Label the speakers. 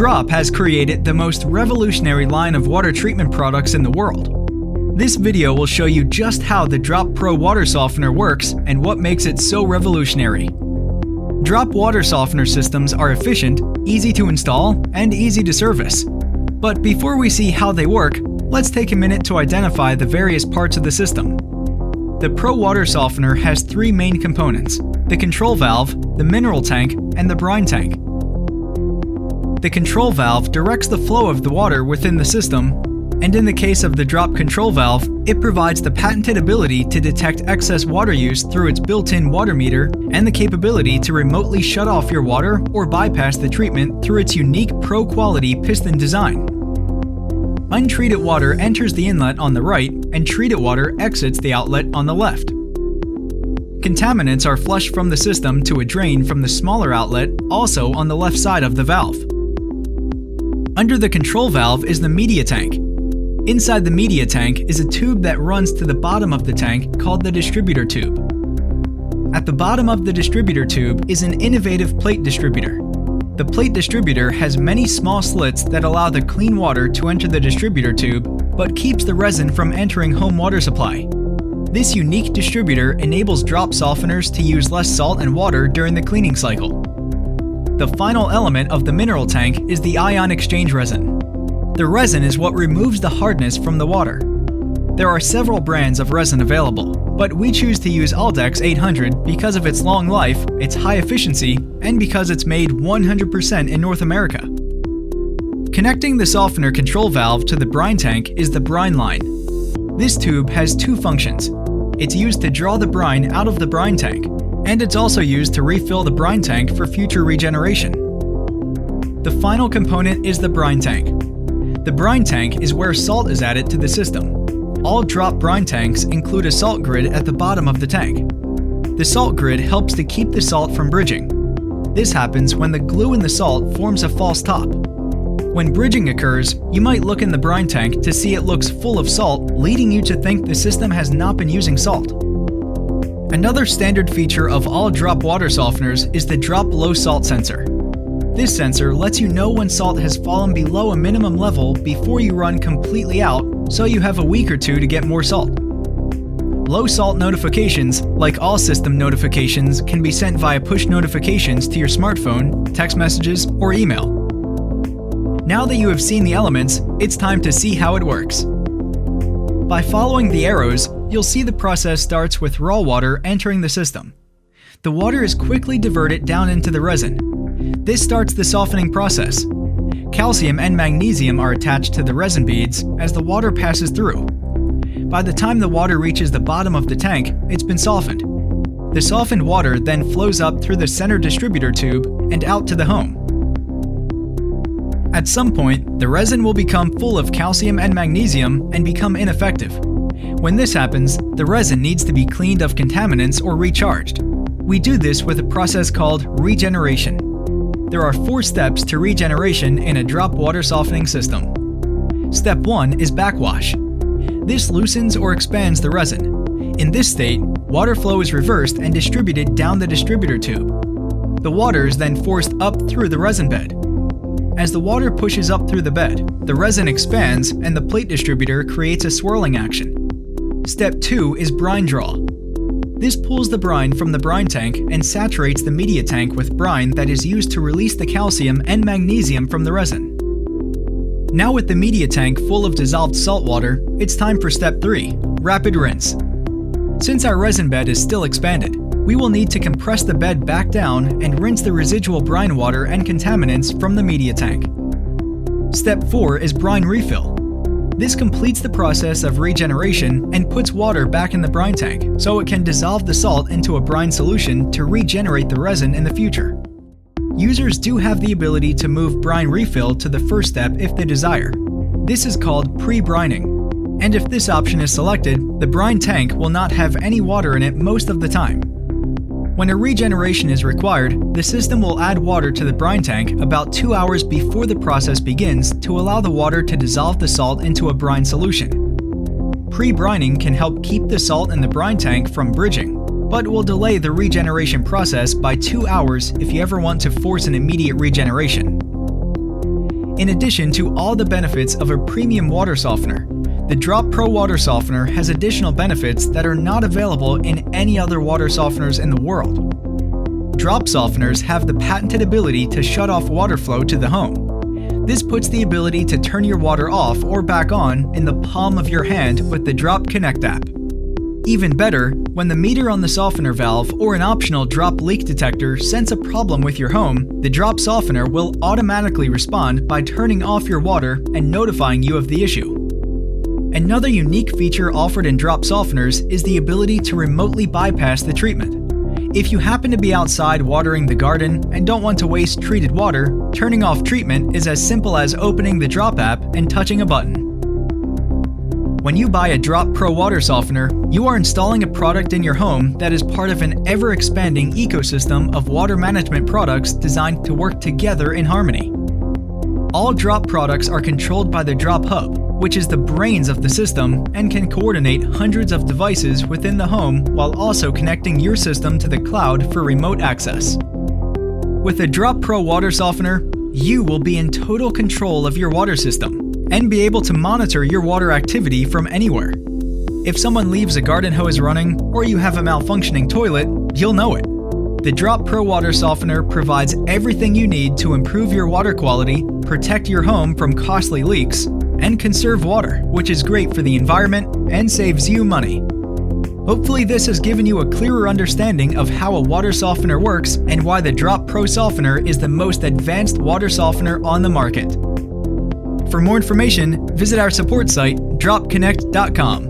Speaker 1: Drop has created the most revolutionary line of water treatment products in the world. This video will show you just how the Drop Pro water softener works and what makes it so revolutionary. Drop water softener systems are efficient, easy to install, and easy to service. But before we see how they work, let's take a minute to identify the various parts of the system. The Pro water softener has three main components: the control valve, the mineral tank, and the brine tank. The control valve directs the flow of the water within the system, and in the case of the Drop control valve, it provides the patented ability to detect excess water use through its built-in water meter and the capability to remotely shut off your water or bypass the treatment through its unique Pro-quality piston design. Untreated water enters the inlet on the right, and treated water exits the outlet on the left. Contaminants are flushed from the system to a drain from the smaller outlet, also on the left side of the valve. Under the control valve is the media tank. Inside the media tank is a tube that runs to the bottom of the tank called the distributor tube. At the bottom of the distributor tube is an innovative plate distributor. The plate distributor has many small slits that allow the clean water to enter the distributor tube, but keeps the resin from entering home water supply. This unique distributor enables Drop softeners to use less salt and water during the cleaning cycle. The final element of the mineral tank is the ion exchange resin. The resin is what removes the hardness from the water. There are several brands of resin available, but we choose to use Aldex 800 because of its long life, its high efficiency, and because it's made 100% in North America. Connecting the softener control valve to the brine tank is the brine line. This tube has two functions. It's used to draw the brine out of the brine tank, and it's also used to refill the brine tank for future regeneration. The final component is the brine tank. The brine tank is where salt is added to the system. All Drop brine tanks include a salt grid at the bottom of the tank. The salt grid helps to keep the salt from bridging. This happens when the glue in the salt forms a false top. When bridging occurs, you might look in the brine tank to see it looks full of salt, leading you to think the system has not been using salt. Another standard feature of all Drop water softeners is the Drop low salt sensor. This sensor lets you know when salt has fallen below a minimum level before you run completely out, so you have a week or two to get more salt. Low salt notifications, like all system notifications, can be sent via push notifications to your smartphone, text messages, or email. Now that you have seen the elements, it's time to see how it works. By following the arrows, you'll see the process starts with raw water entering the system. The water is quickly diverted down into the resin. This starts the softening process. Calcium and magnesium are attached to the resin beads as the water passes through. By the time the water reaches the bottom of the tank, it's been softened. The softened water then flows up through the center distributor tube and out to the home. At some point, the resin will become full of calcium and magnesium and become ineffective. When this happens, the resin needs to be cleaned of contaminants or recharged. We do this with a process called regeneration. There are 4 steps to regeneration in a Drop water softening system. Step 1 is backwash. This loosens or expands the resin. In this state, water flow is reversed and distributed down the distributor tube. The water is then forced up through the resin bed. As the water pushes up through the bed, the resin expands and the plate distributor creates a swirling action. Step 2 is brine draw. This pulls the brine from the brine tank and saturates the media tank with brine that is used to release the calcium and magnesium from the resin. Now with the media tank full of dissolved salt water, it's time for step 3, rapid rinse. Since our resin bed is still expanded, we will need to compress the bed back down and rinse the residual brine water and contaminants from the media tank. Step 4 is brine refill. This completes the process of regeneration and puts water back in the brine tank so it can dissolve the salt into a brine solution to regenerate the resin in the future. Users do have the ability to move brine refill to the first step if they desire. This is called pre-brining. And if this option is selected, the brine tank will not have any water in it most of the time. When a regeneration is required, the system will add water to the brine tank about 2 hours before the process begins to allow the water to dissolve the salt into a brine solution. Pre-brining can help keep the salt in the brine tank from bridging, but will delay the regeneration process by 2 hours if you ever want to force an immediate regeneration. In addition to all the benefits of a premium water softener, the Drop Pro water softener has additional benefits that are not available in any other water softeners in the world. Drop softeners have the patented ability to shut off water flow to the home. This puts the ability to turn your water off or back on in the palm of your hand with the Drop Connect app. Even better, when the meter on the softener valve or an optional drop leak detector sense a problem with your home, the Drop softener will automatically respond by turning off your water and notifying you of the issue. Another unique feature offered in Drop softeners is the ability to remotely bypass the treatment. If you happen to be outside watering the garden and don't want to waste treated water, turning off treatment is as simple as opening the Drop app and touching a button. When you buy a Drop Pro water softener, you are installing a product in your home that is part of an ever-expanding ecosystem of water management products designed to work together in harmony. All Drop products are controlled by the Drop Hub, which is the brains of the system and can coordinate hundreds of devices within the home while also connecting your system to the cloud for remote access. With the Drop Pro water softener, you will be in total control of your water system and be able to monitor your water activity from anywhere. If someone leaves a garden hose running or you have a malfunctioning toilet, you'll know it. The Drop Pro water softener provides everything you need to improve your water quality, protect your home from costly leaks, and conserve water, which is great for the environment and saves you money. Hopefully this has given you a clearer understanding of how a water softener works and why the Drop Pro softener is the most advanced water softener on the market. For more information, visit our support site, dropconnect.com.